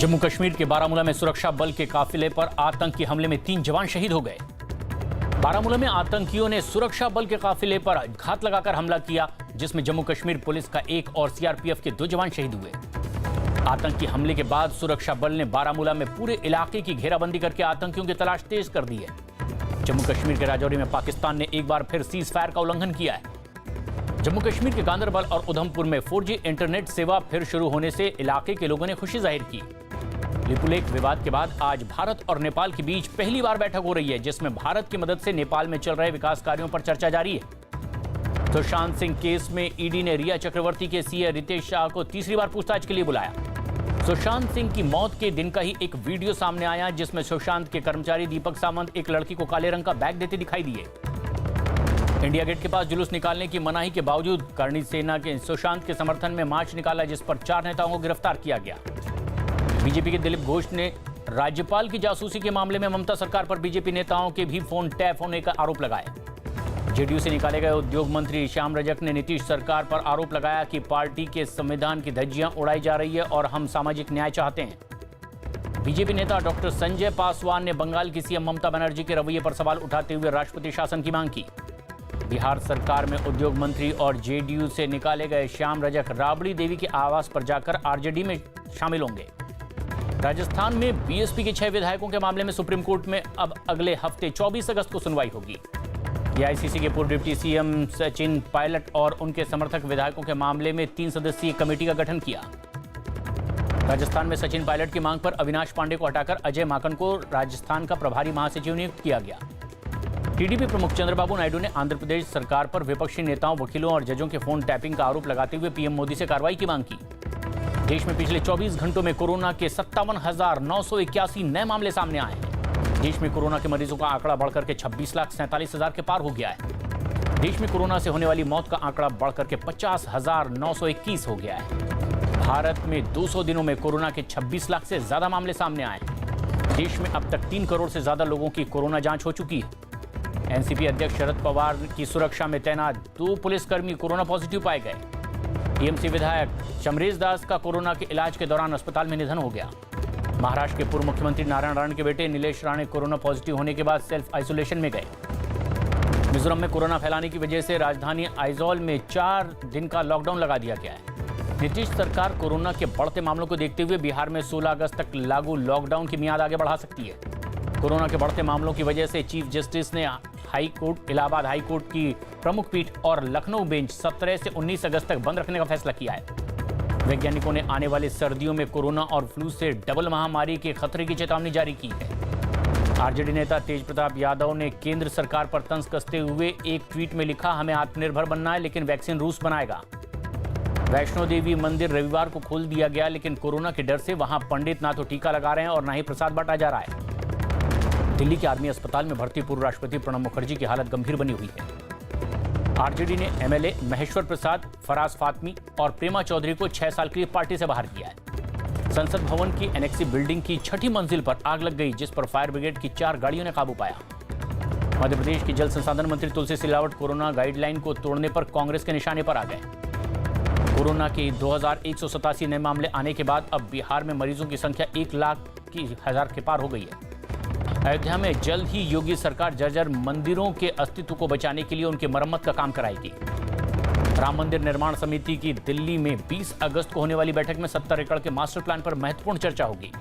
जम्मू कश्मीर के बारामूला में सुरक्षा बल के काफिले पर आतंकी हमले में 3 जवान शहीद हो गए। बारामूला में आतंकियों ने सुरक्षा बल के काफिले पर घात लगाकर हमला किया, जिसमें जम्मू कश्मीर पुलिस का 1 और सीआरपीएफ के 2 जवान शहीद हुए। आतंकी हमले के बाद सुरक्षा बल ने बारामूला में पूरे इलाके की घेराबंदी करके आतंकियों की तलाश तेज कर दी है। जम्मू कश्मीर के राजौरी में पाकिस्तान ने एक बार फिर सीज फायर का उल्लंघन किया है। जम्मू कश्मीर के गांदरबल और उधमपुर में 4G इंटरनेट सेवा फिर शुरू होने से इलाके के लोगों ने खुशी जाहिर की। लिपुलेख विवाद के बाद आज भारत और नेपाल के बीच पहली बार बैठक हो रही है, जिसमें भारत की मदद से नेपाल में चल रहे विकास कार्यों पर चर्चा जारी है। सुशांत सिंह केस में ईडी ने रिया चक्रवर्ती के सीए रितेश शाह को तीसरी बार पूछताछ के लिए बुलाया। सुशांत सिंह की मौत के दिन का ही एक वीडियो सामने आया, जिसमें सुशांत के कर्मचारी दीपक सावंत एक लड़की को काले रंग का बैग देते दिखाई दिए। इंडिया गेट के पास जुलूस निकालने की मनाही के बावजूद करणी सेना के सुशांत के समर्थन में मार्च निकाला, जिस पर 4 नेताओं को गिरफ्तार किया गया। बीजेपी के दिलीप घोष ने राज्यपाल की जासूसी के मामले में ममता सरकार पर बीजेपी नेताओं के भी फोन टैप होने का आरोप लगाया। जेडीयू से निकाले गए उद्योग मंत्री श्याम रजक ने नीतीश सरकार पर आरोप लगाया कि पार्टी के संविधान की धज्जियां उड़ाई जा रही है और हम सामाजिक न्याय चाहते हैं। बीजेपी नेता डॉक्टर संजय पासवान ने बंगाल की सीएम ममता बनर्जी के रवैये पर सवाल उठाते हुए राष्ट्रपति शासन की मांग की। बिहार सरकार में उद्योग मंत्री और जेडीयू से निकाले गए श्याम रजक राबड़ी देवी के आवास पर जाकर आरजेडी में शामिल होंगे। राजस्थान में बीएसपी के 6 विधायकों के मामले में सुप्रीम कोर्ट में अब अगले हफ्ते 24 अगस्त को सुनवाई होगी। एआईसीसी के पूर्व डिप्टी सीएम सचिन पायलट और उनके समर्थक विधायकों के मामले में 3 सदस्यीय कमेटी का गठन किया। राजस्थान में सचिन पायलट की मांग पर अविनाश पांडे को हटाकर अजय माकन को राजस्थान का प्रभारी महासचिव नियुक्त किया गया। टीडीपी प्रमुख चंद्रबाबू नायडू ने आंध्र प्रदेश सरकार पर विपक्षी नेताओं, वकीलों और जजों के फोन टैपिंग का आरोप लगाते हुए पीएम मोदी से कार्रवाई की मांग की। देश में पिछले 24 घंटों में कोरोना के 57,981 नए मामले सामने आए हैं। देश में कोरोना के मरीजों का आंकड़ा बढ़कर के 26,47,000 के पार हो गया है। देश में कोरोना से होने वाली मौत का आंकड़ा बढ़कर के 50,921 हो गया है। भारत में 200 दिनों में कोरोना के 26 लाख से ज्यादा मामले सामने आए हैं। देश में अब तक 3 करोड़ से ज्यादा लोगों की कोरोना जांच हो चुकी है। एनसीपी अध्यक्ष शरद पवार की सुरक्षा में तैनात 2 पुलिसकर्मी कोरोना पॉजिटिव पाए गए। टीएमसी विधायक चमरेश दास का कोरोना के इलाज के दौरान अस्पताल में निधन हो गया। महाराष्ट्र के पूर्व मुख्यमंत्री नारायण राणे के बेटे नीलेश राणे कोरोना पॉजिटिव होने के बाद सेल्फ आइसोलेशन में गए। मिजोरम में कोरोना फैलाने की वजह से राजधानी आइजोल में 4 दिन का लॉकडाउन लगा दिया गया है। नीतीश सरकार कोरोना के बढ़ते मामलों को देखते हुए बिहार में 16 अगस्त तक लागू लॉकडाउन की मियाद आगे बढ़ा सकती है। कोरोना के बढ़ते मामलों की वजह से चीफ जस्टिस ने high court, Allahabad high court की प्रमुख पीठ और लखनऊ बेंच 17 से 19 अगस्त तक बंद रखने का फैसला किया है। वैज्ञानिकों ने आने वाली सर्दियों में कोरोना और फ्लू से डबल महामारी के खतरे की चेतावनी जारी की है। आरजेडी नेता तेज प्रताप यादव ने केंद्र सरकार पर तंज कसते हुए एक ट्वीट में लिखा, हमें आत्मनिर्भर बनना है, लेकिन वैक्सीन रूस बनाएगा। वैष्णो देवी मंदिर रविवार को खोल दिया गया, लेकिन कोरोना के डर से वहां पंडित ना तो टीका लगा रहे हैं और ना ही प्रसाद बांटा जा रहा है। दिल्ली के आर्मी अस्पताल में भर्ती पूर्व राष्ट्रपति प्रणब मुखर्जी की हालत गंभीर बनी हुई है। आरजेडी ने एमएलए महेश्वर प्रसाद, फराज फातमी और प्रेमा चौधरी को 6 साल के लिए पार्टी से बाहर किया है। संसद भवन की एनेक्सी बिल्डिंग की 6ठी मंजिल पर आग लग गई, जिस पर फायर ब्रिगेड की 4 गाड़ियों ने काबू पाया। मध्य प्रदेश की जल संसाधन मंत्री तुलसी सिलावट कोरोना गाइडलाइन को तोड़ने पर कांग्रेस के निशाने पर आ गए। कोरोना के 2187 नए मामले आने के बाद अब बिहार में मरीजों की संख्या 1,00,000 के पार हो गई है। अयोध्या में जल्द ही योगी सरकार जर्जर मंदिरों के अस्तित्व को बचाने के लिए उनकी मरम्मत का काम कराएगी। राम मंदिर निर्माण समिति की दिल्ली में 20 अगस्त को होने वाली बैठक में 70 एकड़ के मास्टर प्लान पर महत्वपूर्ण चर्चा होगी।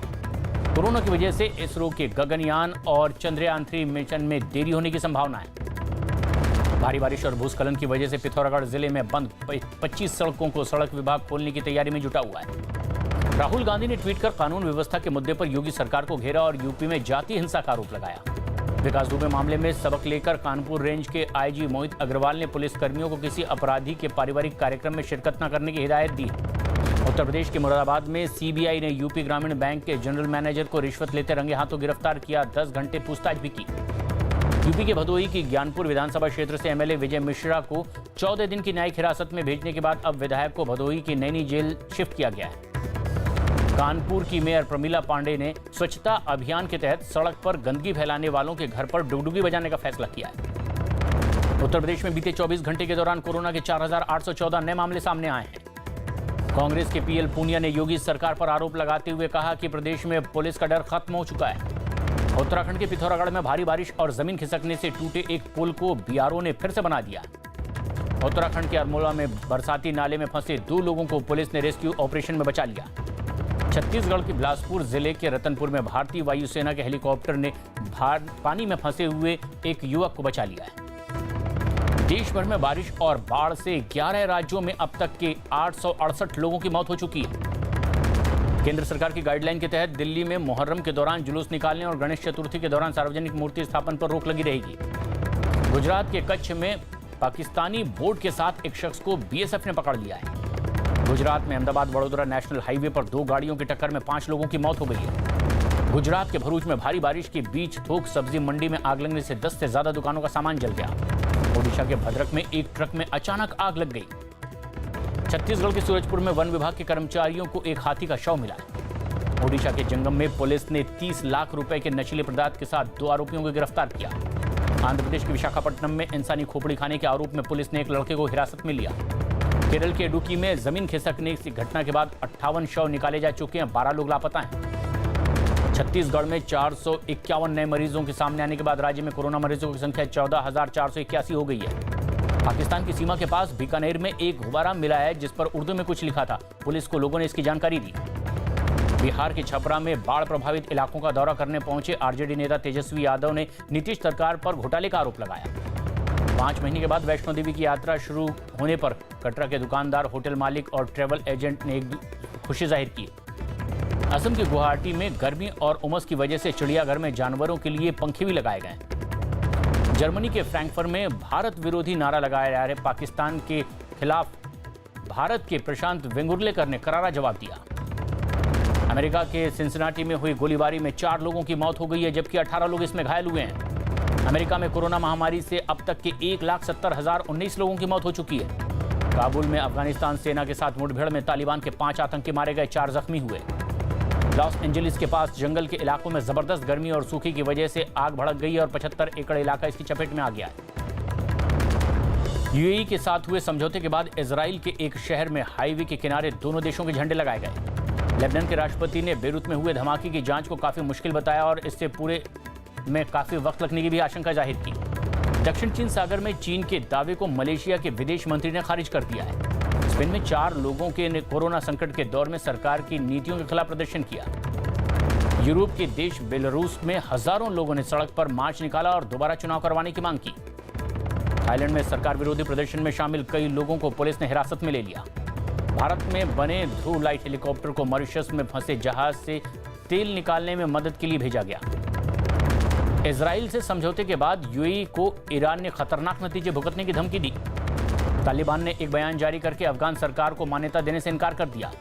कोरोना की वजह से इसरो के गगनयान और चंद्रयान 3 मिशन में देरी होने की संभावना है। भारी बारिश और भूस्खलन की वजह से पिथौरागढ़ जिले में बंद 25 सड़कों को सड़क विभाग खोलने की तैयारी में जुटा हुआ है। राहुल गांधी ने ट्वीट कर कानून व्यवस्था के मुद्दे पर योगी सरकार को घेरा और यूपी में जातीय हिंसा का आरोप लगाया। विकास दुबे मामले में सबक लेकर कानपुर रेंज के आईजी मोहित अग्रवाल ने पुलिस कर्मियों को किसी अपराधी के पारिवारिक कार्यक्रम में शिरकत न करने की हिदायत दी। उत्तर प्रदेश के मुरादाबाद में सीबीआई ने यूपी ग्रामीण बैंक के जनरल मैनेजर को रिश्वत लेते रंगे हाथों गिरफ्तार किया। 10 घंटे पूछताछ भी की। यूपी के भदोही की ज्ञानपुर विधानसभा क्षेत्र से एमएलए विजय मिश्रा को 14 दिन की न्यायिक हिरासत में भेजने के बाद अब विधायक को भदोही की नैनी जेल शिफ्ट किया गया है। कानपुर की मेयर प्रमिला पांडे ने स्वच्छता अभियान के तहत सड़क पर गंदगी फैलाने वालों के घर पर डुगडुगी बजाने का फैसला किया है। उत्तर प्रदेश में बीते 24 घंटे के दौरान कोरोना के 4,814 नए मामले सामने आए हैं। कांग्रेस के पीएल पूनिया ने योगी सरकार पर आरोप लगाते हुए कहा कि प्रदेश में पुलिस का डर खत्म हो चुका है। उत्तराखंड के पिथौरागढ़ में भारी बारिश और जमीन खिसकने से टूटे एक पुल को बीआरओ ने फिर से बना दिया। उत्तराखंड के अल्मोड़ा में बरसाती नाले में फंसे 2 लोगों को पुलिस ने रेस्क्यू ऑपरेशन में बचा लिया। छत्तीसगढ़ के बिलासपुर जिले के रतनपुर में भारतीय वायुसेना के हेलीकॉप्टर ने पानी में फंसे हुए एक युवक को बचा लिया है। देश भर में बारिश और बाढ़ से 11 राज्यों में अब तक के 868 लोगों की मौत हो चुकी है। केंद्र सरकार की गाइडलाइन के तहत दिल्ली में मुहर्रम के दौरान जुलूस निकालने और गणेश चतुर्थी के दौरान सार्वजनिक मूर्ति स्थापन पर रोक लगी रहेगी। गुजरात के कच्छ में पाकिस्तानी बोट के साथ एक शख्स को बीएसएफ ने पकड़ लिया है। गुजरात में अहमदाबाद वडोदरा नेशनल हाईवे पर 2 गाड़ियों की टक्कर में 5 लोगों की मौत हो गई है। गुजरात के भरूच में भारी बारिश के बीच थोक सब्जी मंडी में आग लगने से 10 से ज्यादा दुकानों का सामान जल गया। ओडिशा के भद्रक में एक ट्रक में अचानक आग लग गई। छत्तीसगढ़ के सूरजपुर में वन विभाग के कर्मचारियों को एक हाथी का शव मिला है। ओडिशा के जंगम में पुलिस ने 30 लाख रुपए के नशीले पदार्थ के साथ 2 आरोपियों को गिरफ्तार किया। आंध्र प्रदेश के विशाखापट्टनम में इंसानी खोपड़ी खाने के आरोप में पुलिस ने एक लड़के को हिरासत में लिया। केरल के इडुक्की में जमीन खिसकने की घटना के बाद 58 शव निकाले जा चुके हैं, 12 लोग लापता हैं। छत्तीसगढ़ में 451 नए मरीजों के सामने आने के बाद राज्य में कोरोना मरीजों की संख्या 14,481 हो गई है। पाकिस्तान की सीमा के पास बीकानेर में एक गुब्बारा मिला है जिस पर उर्दू में कुछ लिखा था। पुलिस को लोगों ने इसकी जानकारी दी। बिहार के छपरा में बाढ़ प्रभावित इलाकों का दौरा करने पहुंचे आरजेडी नेता तेजस्वी यादव ने नीतीश सरकार पर घोटाले का आरोप लगाया। 5 महीने के बाद वैष्णो देवी की यात्रा शुरू होने पर कटरा के दुकानदार, होटल मालिक और ट्रैवल एजेंट ने खुशी जाहिर की। असम के गुवाहाटी में गर्मी और उमस की वजह से चिड़ियाघर में जानवरों के लिए पंखे भी लगाए गए। जर्मनी के फ्रैंकफर्ट में भारत विरोधी नारा लगाया जा रहे पाकिस्तान के खिलाफ भारत के प्रशांत वेंगुर्लेकर ने करारा जवाब दिया। अमेरिका के सिंसिनाटी में हुई गोलीबारी में 4 लोगों की मौत हो गई है, जबकि 18 लोग इसमें घायल हुए हैं। अमेरिका में कोरोना महामारी से अब तक के 1,70,019 लोगों की मौत हो चुकी है। काबुल में अफगानिस्तान सेना के साथ मुठभेड़ में तालिबान के 5 आतंकी मारे गए, 4 जख्मी हुए। लॉस एंजलिस के पास जंगल के इलाकों में जबरदस्त गर्मी और सूखे की वजह से आग भड़क गई और 75 एकड़ इलाका इसकी चपेट में आ गया है। यूएई के साथ हुए समझौते के बाद इजराइल के एक शहर में हाईवे के किनारे दोनों देशों के झंडे लगाए गए। लेबनान के राष्ट्रपति ने बेरूत में हुए धमाके की जांच को काफी मुश्किल बताया और इससे पूरे में काफी वक्त लगने की भी आशंका जाहिर की। दक्षिण चीन सागर में चीन के दावे को मलेशिया के विदेश मंत्री ने खारिज कर दिया है। स्पेन में 4 लोगों के ने कोरोना संकट के दौर में सरकार की नीतियों के खिलाफ प्रदर्शन किया। यूरोप के देश बेलारूस में हजारों लोगों ने सड़क पर मार्च निकाला और दोबारा चुनाव करवाने की मांग की। थाईलैंड में सरकार विरोधी प्रदर्शन में शामिल कई लोगों को पुलिस ने हिरासत में ले लिया। भारत में बने ध्रुव लाइट हेलीकॉप्टर को मॉरिशस में फंसे जहाज से तेल निकालने में मदद के लिए भेजा गया। इजराइल से समझौते के बाद यूएई को ईरान ने खतरनाक नतीजे भुगतने की धमकी दी। तालिबान ने एक बयान जारी करके अफगान सरकार को मान्यता देने से इनकार कर दिया।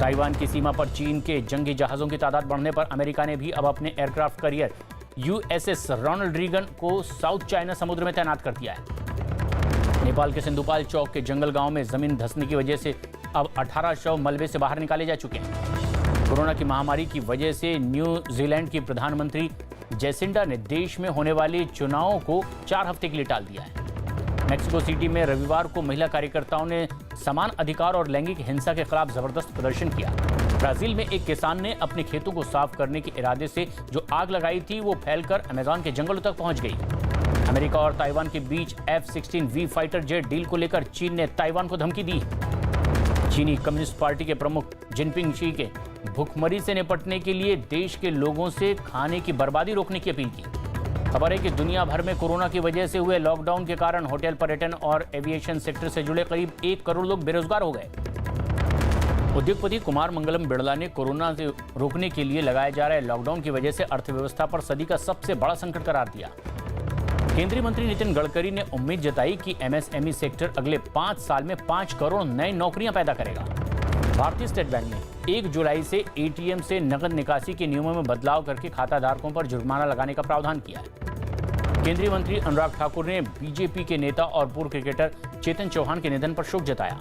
ताइवान की सीमा पर चीन के जंगी जहाजों की तादाद बढ़ने पर अमेरिका ने भी अब अपने aircraft carrier USS Ronald Reagan को साउथ चाइना समुद्र में तैनात कर दिया है। नेपाल के सिंधुपाल चौक के जंगल गांव में जमीन धंसने की वजह से अब 18 शव मलबे से बाहर निकाले जा चुके हैं। कोरोना की महामारी की वजह से न्यूजीलैंड की प्रधानमंत्री जेसिंडा ने देश में होने वाले चुनावों को 4 हफ्ते के लिए टाल दिया है। मेक्सिको सिटी में रविवार को महिला कार्यकर्ताओं ने समान अधिकार और लैंगिक हिंसा के खिलाफ जबरदस्त प्रदर्शन किया। ब्राजील में एक किसान ने अपने खेतों को साफ करने के इरादे से जो आग लगाई थी वो फैलकर अमेज़न के जंगलों तक पहुंच गई। अमेरिका और ताइवान के बीच F-16V फाइटर जेट डील को लेकर चीन ने ताइवान को धमकी दी। चीनी कम्युनिस्ट पार्टी के प्रमुख जिनपिंग शी के भूखमरी से निपटने के लिए देश के लोगों से खाने की बर्बादी रोकने की अपील की। खबर है कि दुनिया भर में कोरोना की वजह से हुए लॉकडाउन के कारण होटल, पर्यटन और एविएशन सेक्टर से जुड़े करीब 1 करोड़ लोग बेरोजगार हो गए। उद्योगपति कुमार मंगलम बिड़ला ने कोरोना से रोकने के लिए लगाए जा रहे लॉकडाउन की वजह से अर्थव्यवस्था पर सदी का सबसे बड़ा संकट करार दिया। केंद्रीय मंत्री नितिन गडकरी ने उम्मीद जताई कि एमएसएमई सेक्टर अगले 5 साल में 5 करोड़ नई नौकरियां पैदा करेगा। भारतीय स्टेट बैंक ने 1 जुलाई से एटीएम से नकद निकासी के नियमों में बदलाव करके खाताधारकों पर जुर्माना लगाने का प्रावधान किया है। केंद्रीय मंत्री अनुराग ठाकुर ने बीजेपी के नेता और पूर्व क्रिकेटर चेतन चौहान के निधन पर शोक जताया।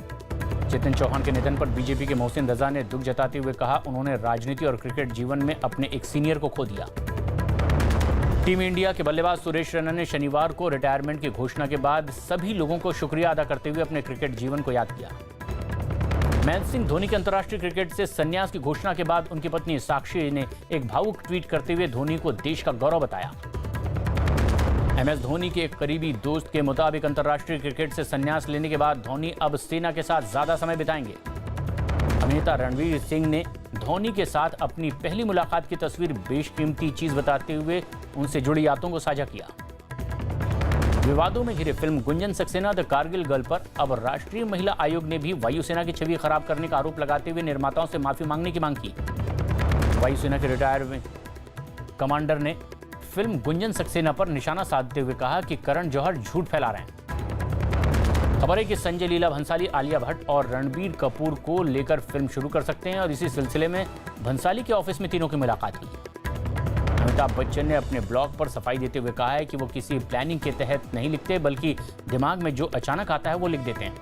चेतन चौहान के निधन पर बीजेपी के मोहसिन रजा ने दुख जताते हुए कहा, उन्होंने राजनीति और क्रिकेट जीवन में अपने एक सीनियर को खो दिया। टीम इंडिया के बल्लेबाज सुरेश रैना ने शनिवार को रिटायरमेंट की घोषणा के बाद सभी लोगों को शुक्रिया अदा करते हुए अपने क्रिकेट जीवन को याद किया। महेंद्र सिंह धोनी के अंतर्राष्ट्रीय क्रिकेट से संन्यास की घोषणा के बाद उनकी पत्नी साक्षी ने एक भावुक ट्वीट करते हुए धोनी को देश का गौरव बताया। MS धोनी के एक करीबी दोस्त के मुताबिक अंतर्राष्ट्रीय क्रिकेट से संन्यास लेने के बाद धोनी अब सेना के साथ ज्यादा समय बिताएंगे। अभिनेता रणवीर सिंह ने धोनी के साथ अपनी पहली मुलाकात की तस्वीर बेशकीमती चीज बताते हुए उनसे जुड़ी यादों को साझा किया। विवादों में घिरे film Gunjan Saxena the Kargil girl पर अब राष्ट्रीय महिला आयोग ने भी वायुसेना की छवि खराब करने का आरोप लगाते हुए निर्माताओं से माफी मांगने की मांग की। वायुसेना के रिटायर्ड कमांडर ने फिल्म गुंजन सक्सेना पर निशाना साधते हुए कहा कि करण जौहर झूठ फैला रहे हैं। खबर है कि संजय लीला भंसाली, आलिया भट्ट और रणबीर कपूर को लेकर फिल्म शुरू कर सकते हैं और इसी सिलसिले में भंसाली के ऑफिस में तीनों की मुलाकात हुई। अमिताभ बच्चन ने अपने ब्लॉग पर सफाई देते हुए कहा है कि वो किसी प्लानिंग के तहत नहीं लिखते, बल्कि दिमाग में जो अचानक आता है वो लिख देते हैं।